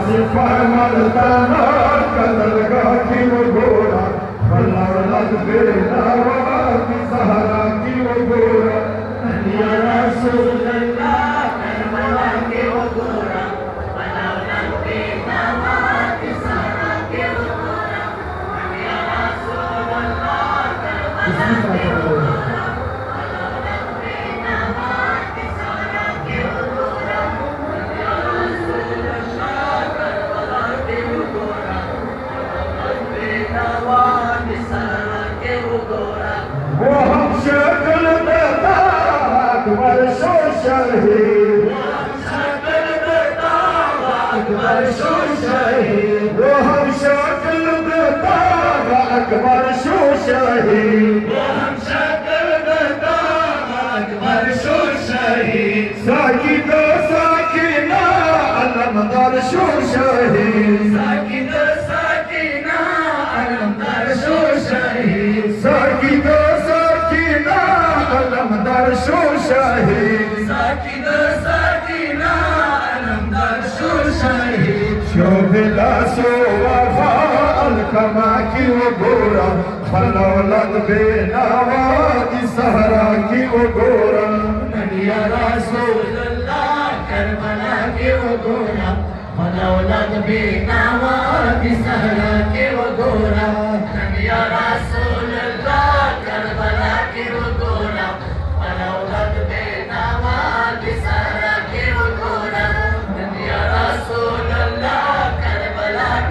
सिपाही मर्दाना कदरगाह की वो गोरा बल्लौलत बेनावा की सहरा की वो गोरा या रसूल अल्लाह करबला के वो गोरा बल्लौलत बेनावा की सहरा के वो गोरा या रसूल अल्लाह करबला के वो गोरा बल्लौलत बेनावा की सहरा के वो गोरा या रसूल अल्लाह करबला के वो गोरा बल्लौलत बेनावा की सहरा के वो गोरा वो हम शक्ल देता अकबर शो शहीद वो हम शक्ल देता अकबर शो शहीद वो हम शक्ल देता अकबर शो शहीद वो हम शक्ल देता अकबर शो शहीद साकी तो साकिना अलमदार शो शहीद साकिना साकिना अलमदार शो शहीद साकी तो साकिना अलमदार शो शहीद साकिना साकिना अलमदार शो शहीद शोभिला सो वफा अलकमा की वो गोरा बल्लौलत बेनावा की सहरा की वो गोरा या रसूल अल्लाह करबला के वो गोरा बल्लौलत बेनावा की सहरा के वो गोरा या